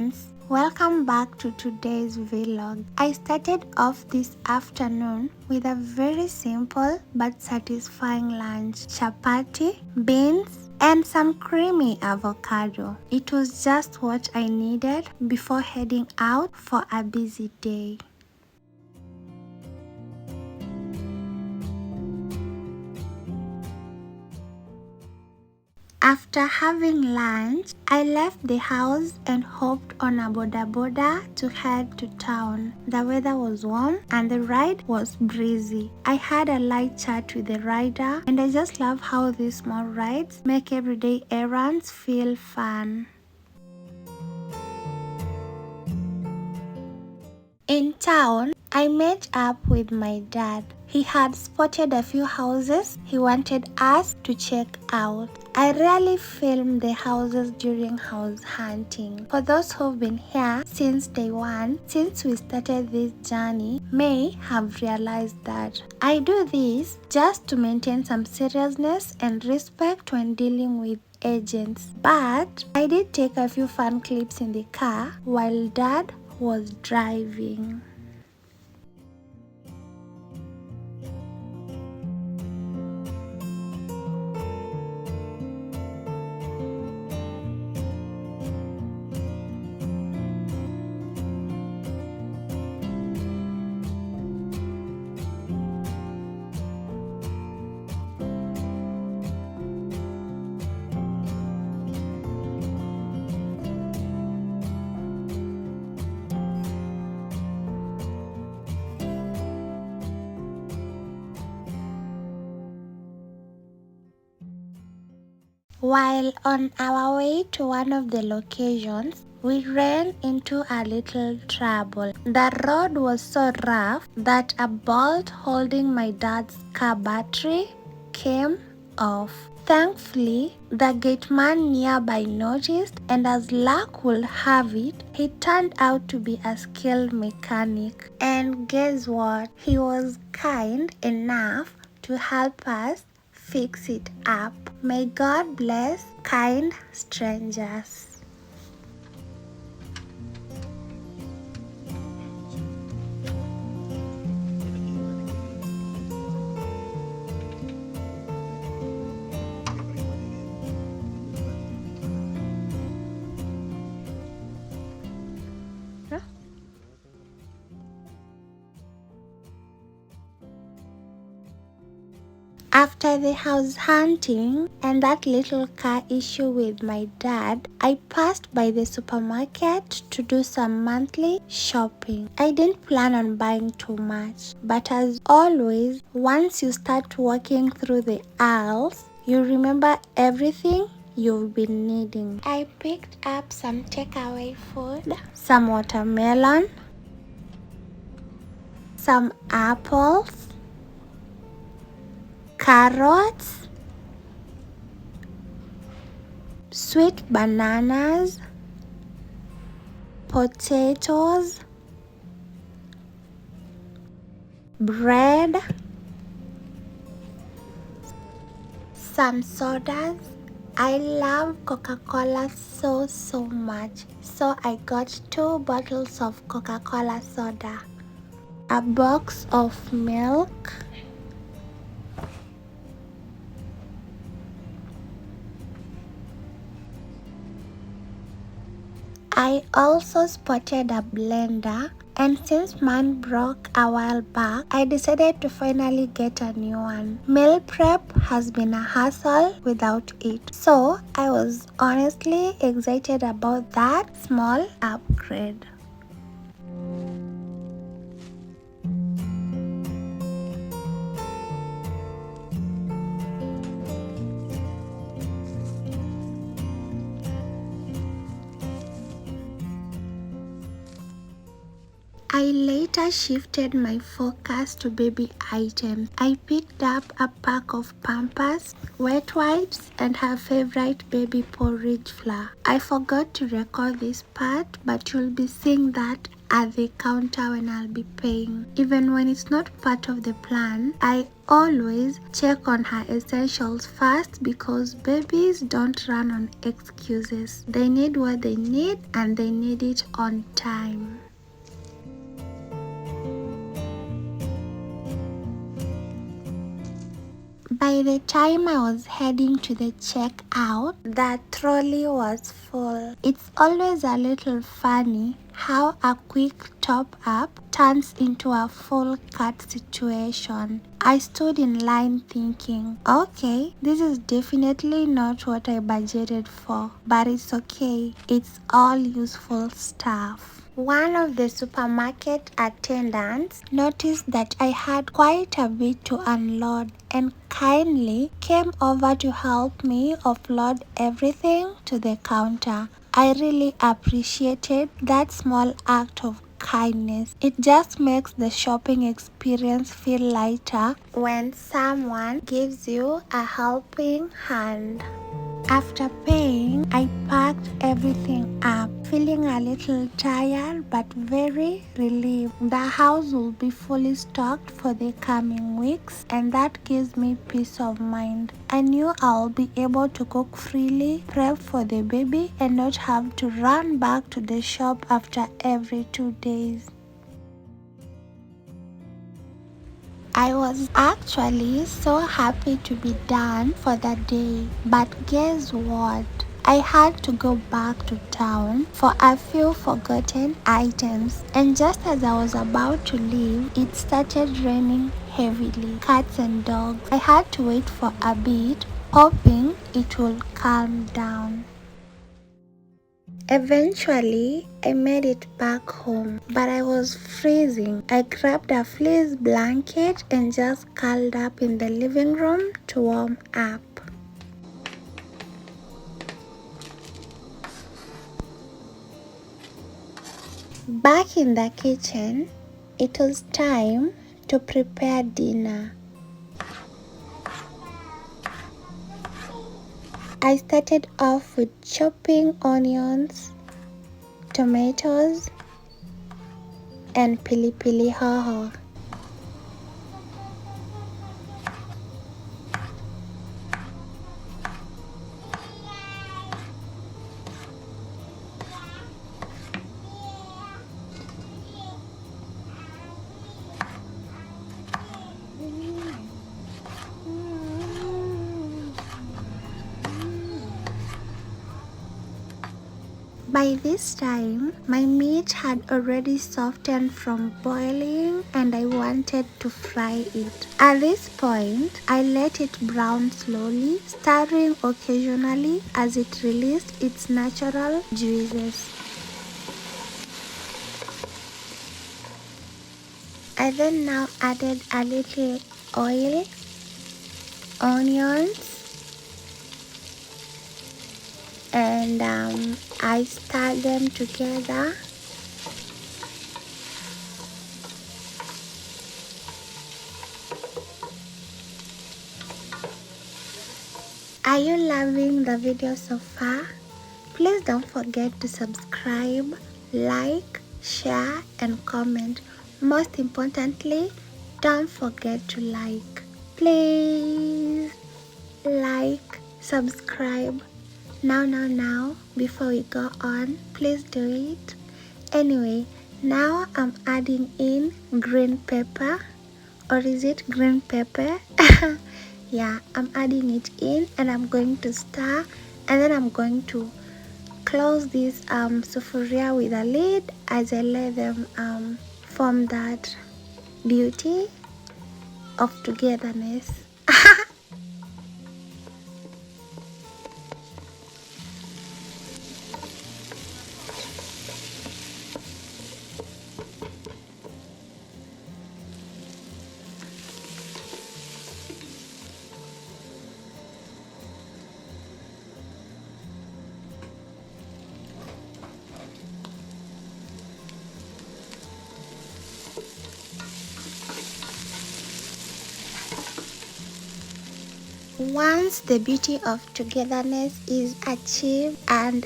friends, welcome back to today's vlog. I started off this afternoon with a very simple but satisfying lunch: chapati, beans, and some creamy avocado. It was just what I needed before heading out for a busy day. After having lunch, I left the house and hopped on a boda boda to head to town. The weather was warm and the ride was breezy. I had a light chat with the rider, and I just love how these small rides make everyday errands feel fun. In town, I met up with my dad. He had spotted a few houses he wanted us to check out. I rarely film the houses during house hunting. For those who've been here since day one, since we started this journey, may have realized that I do this just to maintain some seriousness and respect when dealing with agents. But I did take a few fun clips in the car while Dad was driving. While on our way to one of the locations, we ran into a little trouble. The road was so rough that a bolt holding my dad's car battery came off. Thankfully, the gate man nearby noticed, and as luck would have it, he turned out to be a skilled mechanic. And guess what? He was kind enough to help us fix it up. May God bless kind strangers. After the house hunting and that little car issue with my dad, I passed by the supermarket to do some monthly shopping. I didn't plan on buying too much, but as always, once you start walking through the aisles, you remember everything you've been needing. I picked up some takeaway food, some watermelon, some apples, carrots, sweet bananas, potatoes, bread, some sodas. I love Coca-Cola so much, so I got 2 bottles of Coca-Cola soda, a box of milk, I also spotted a blender, and since mine broke a while back, I decided to finally get a new one. Meal prep has been a hassle without it, so I was honestly excited about that small upgrade. I later shifted my focus to baby items. I picked up a pack of Pampers, wet wipes, and her favorite baby porridge flour. I forgot to record this part, but you'll be seeing that at the counter when I'll be paying. Even when it's not part of the plan, I always check on her essentials first because babies don't run on excuses. They need what they need and they need it on time. By the time I was heading to the checkout, the trolley was full. It's always a little funny how a quick top up turns into a full cart situation. I stood in line thinking, okay, this is definitely not what I budgeted for, but it's okay. It's all useful stuff. One of the supermarket attendants noticed that I had quite a bit to unload and kindly came over to help me offload everything to the counter. I really appreciated that small act of kindness. It just makes the shopping experience feel lighter when someone gives you a helping hand. After paying, I packed everything up, feeling a little tired but very relieved. The house will be fully stocked for the coming weeks, and that gives me peace of mind. I knew I'll be able to cook freely, prep for the baby, and not have to run back to the shop after every 2 days. I was actually so happy to be done for the day, but guess what? I had to go back to town for a few forgotten items, and just as I was about to leave, it started raining heavily. Cats and dogs. I had to wait for a bit, hoping it would calm down. Eventually, I made it back home, but I was freezing. I grabbed a fleece blanket and just curled up in the living room to warm up. Back in the kitchen, it was time to prepare dinner. I started off with chopping onions, tomatoes, and pili hoho. By this time, my meat had already softened from boiling and I wanted to fry it. At this point, I let it brown slowly, stirring occasionally as it released its natural juices. I then now added a little oil, onions, and I stir them together. Are you loving the video so far? Please don't forget to subscribe, like, share, and comment. Most importantly, don't forget to like. Please like, subscribe. Now, before we go on, please do it. Anyway, now I'm adding in green pepper, or is it green pepper? Yeah, I'm adding it in and I'm going to stir, and then I'm going to close this sufuria with a lid as I let them form that beauty of togetherness. Once the beauty of togetherness is achieved and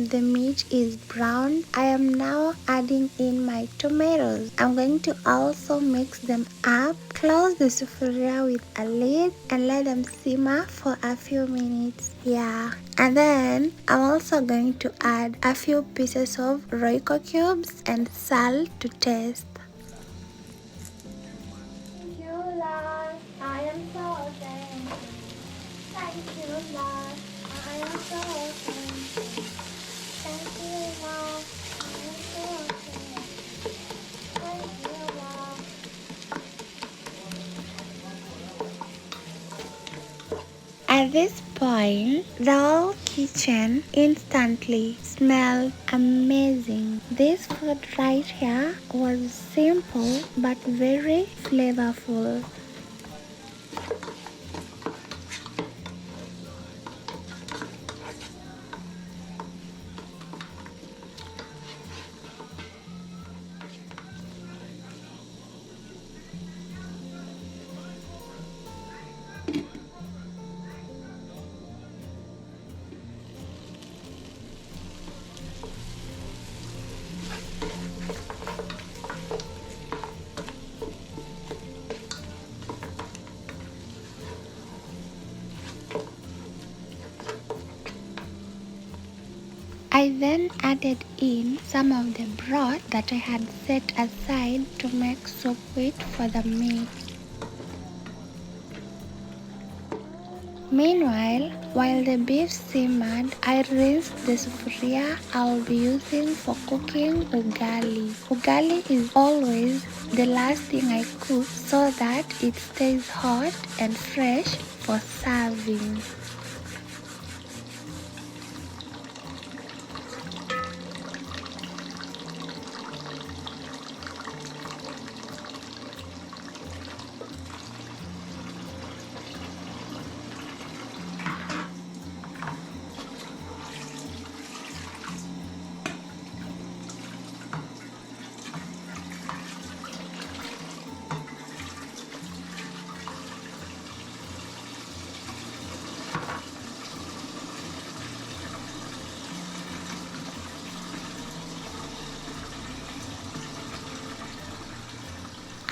the meat is brown, I am now adding in my tomatoes. I'm going to also mix them up, close the sufuria with a lid and let them simmer for a few minutes. Yeah, and then I'm also going to add a few pieces of Royco cubes and salt to taste. Thank you, Lord. I am so thankful. Thank you, Lord. I am so thankful. Thank you, Lord. I am so thankful. Thank you, Lord. At this point, the whole kitchen instantly smelled amazing. This food right here was simple but very flavorful. I then added in some of the broth that I had set aside to make soup with for the meat. Meanwhile, while the beef simmered, I rinsed the sufuria I'll be using for cooking ugali. Ugali is always the last thing I cook so that it stays hot and fresh for serving.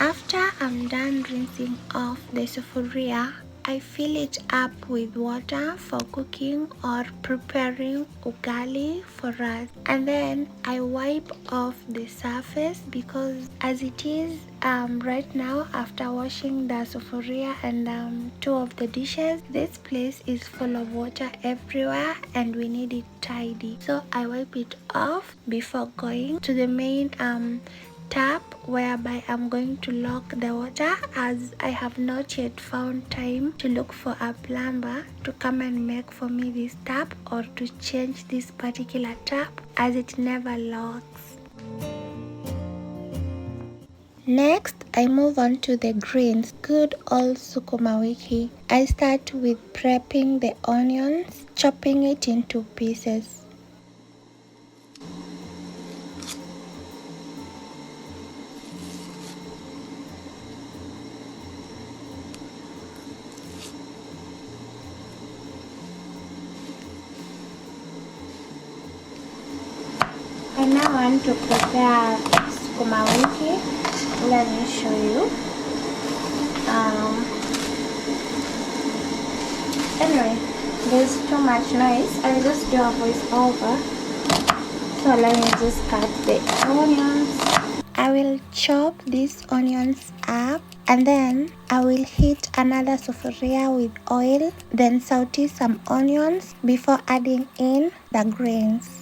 After I'm done rinsing off the sufuria, I fill it up with water for cooking or preparing ugali for us. And then I wipe off the surface because as it is right now after washing the sufuria and two of the dishes, this place is full of water everywhere and we need it tidy. So I wipe it off before going to the main tap, whereby I'm going to lock the water as I have not yet found time to look for a plumber to come and make for me this tap or to change this particular tap as it never locks. Next, I move on to the greens, good old sukuma wiki. I start with prepping the onions, chopping it into pieces. I now want to prepare sukuma wiki. Let me show you. Anyway, there's too much noise. I'll just do a voice over. So let me just cut the onions. I will chop these onions up and then I will heat another sufuria with oil, then saute some onions before adding in the grains.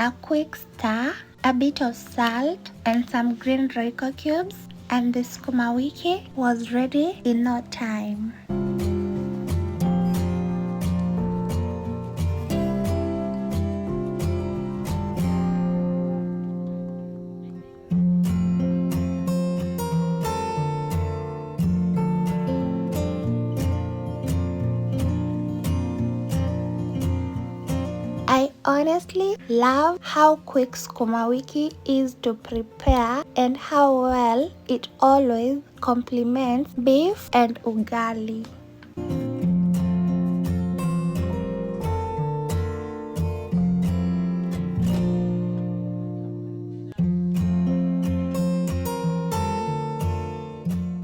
a quick stir, a bit of salt, and some green Royco cubes, and the sukuma wiki was ready in no time. I honestly love how quick sukuma wiki is to prepare and how well it always complements beef and ugali.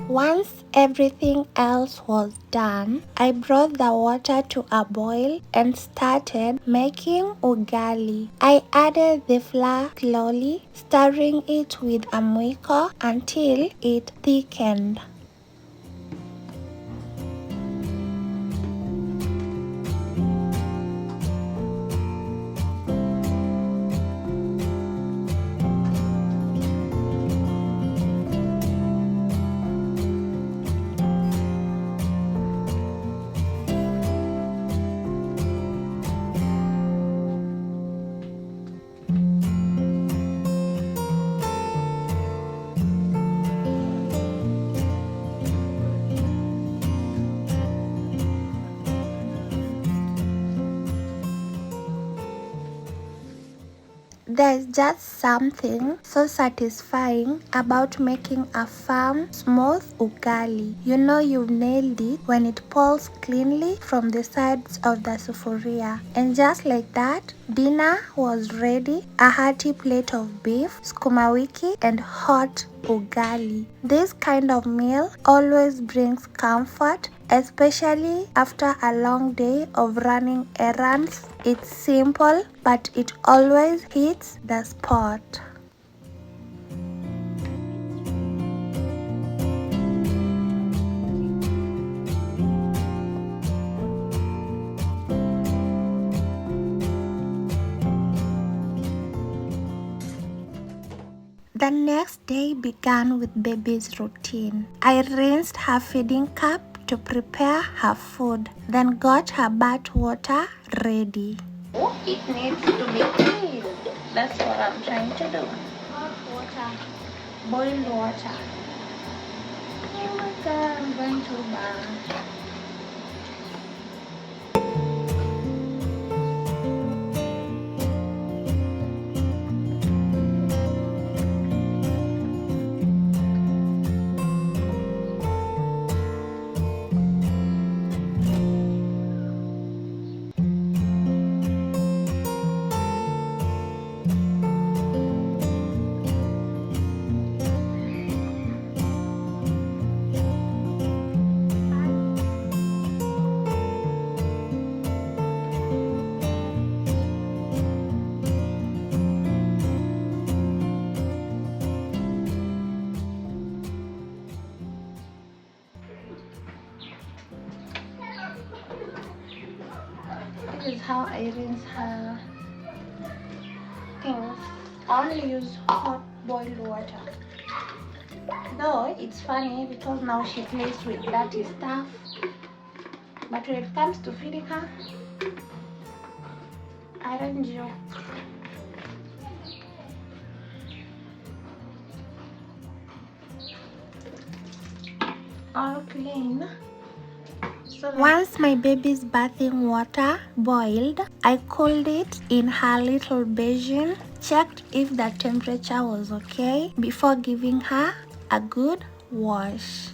Once everything else was done, I brought the water to a boil and started making ugali. I added the flour slowly, stirring it with a mwiko until it thickened. There's just something so satisfying about making a firm, smooth ugali. You know you've nailed it when it pulls cleanly from the sides of the sufuria. And just like that, dinner was ready. A hearty plate of beef, sukuma wiki, and hot ugali. This kind of meal always brings comfort, especially after a long day of running errands. It's simple, but it always hits the spot. The next day began with baby's routine. I rinsed her feeding cup to prepare her food, then got her bath water ready. Oh, it needs to be cleaned. That's what I'm trying to do. Hot water. Boiled water. Oh my god, I'm going to bath. This is how I rinse her things. I only use hot boiled water. Though it's funny because now she plays with dirty stuff. But when it comes to feeding her, I don't joke. All clean. Once my baby's bathing water boiled, I cooled it in her little basin, checked if the temperature was okay before giving her a good wash.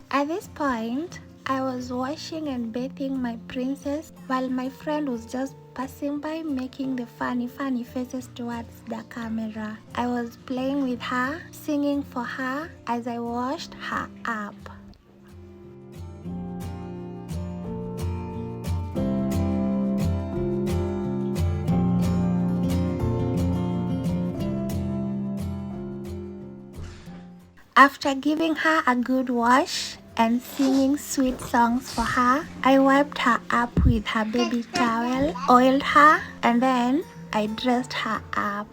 At this point, I was washing and bathing my princess while my friend was just passing by making the funny faces towards the camera. I was playing with her, singing for her as I washed her up. After giving her a good wash and singing sweet songs for her, I wiped her up with her baby towel, oiled her, and then I dressed her up.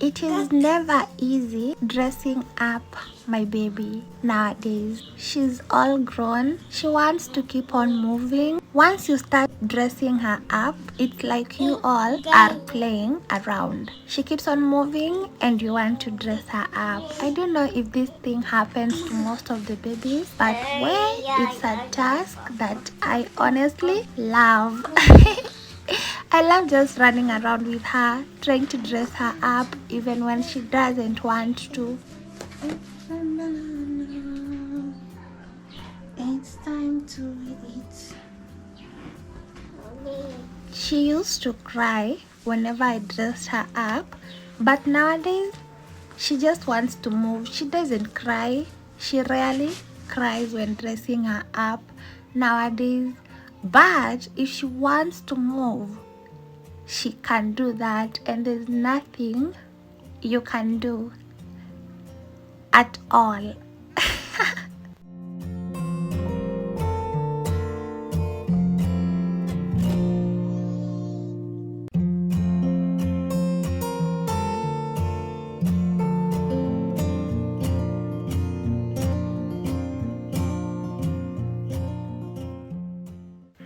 It is never easy dressing up my baby nowadays. She's all grown. She wants to keep on moving. Once you start dressing her up, it's like you all are playing around. She keeps on moving and you want to dress her up. I don't know if this thing happens to most of the babies, but well, it's a task that I honestly love. I love just running around with her, trying to dress her up even when she doesn't want to. It's time to eat. She used to cry whenever I dressed her up, but nowadays she just wants to move. She doesn't cry. She rarely cries when dressing her up nowadays, but if she wants to move, she can do that, and there's nothing you can do at all.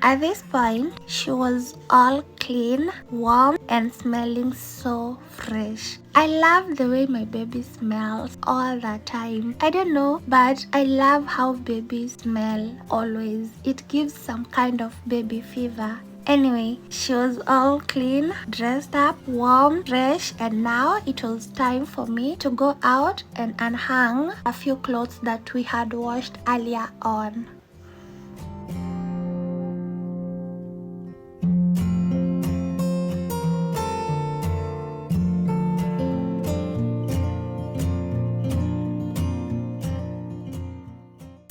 At this point, she was all clean, warm, and smelling so fresh. I love the way my baby smells all the time. I don't know, but I love how babies smell always. It gives some kind of baby fever. Anyway, she was all clean, dressed up, warm, fresh, and now it was time for me to go out and unhang a few clothes that we had washed earlier on.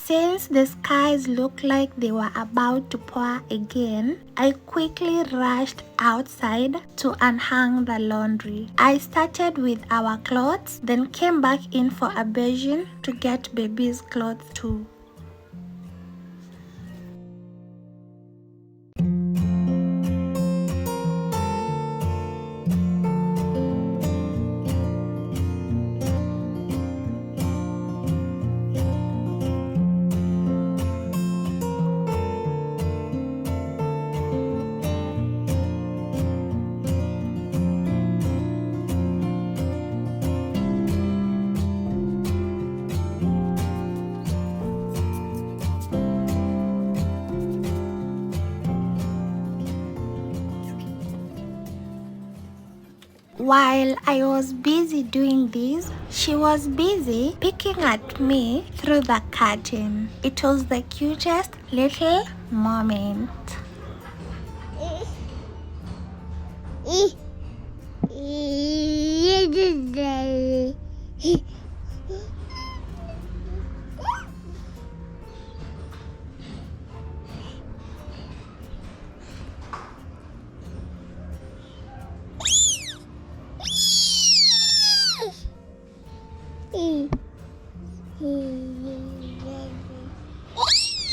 Since the skies looked like they were about to pour again, I quickly rushed outside to unhang the laundry. I started with our clothes, then came back in for a basin to get baby's clothes too. While I was busy doing this, she was busy picking at me through the curtain. It was the cutest little moment.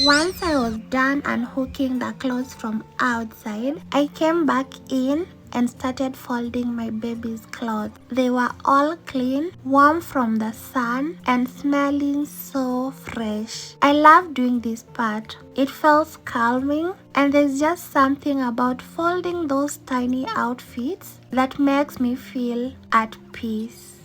Once I was done unhooking the clothes from outside, I came back in and started folding my baby's clothes. They were all clean, warm from the sun, and smelling so fresh. I love doing this part. It feels calming, and there's just something about folding those tiny outfits that makes me feel at peace.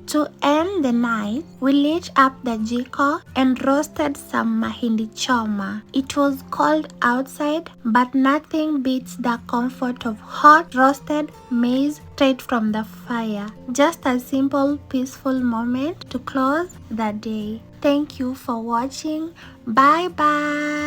To end During the night, we lit up the Jiko and roasted some Mahindi Choma. It was cold outside, but nothing beats the comfort of hot roasted maize straight from the fire. Just a simple, peaceful moment to close the day. Thank you for watching. Bye bye.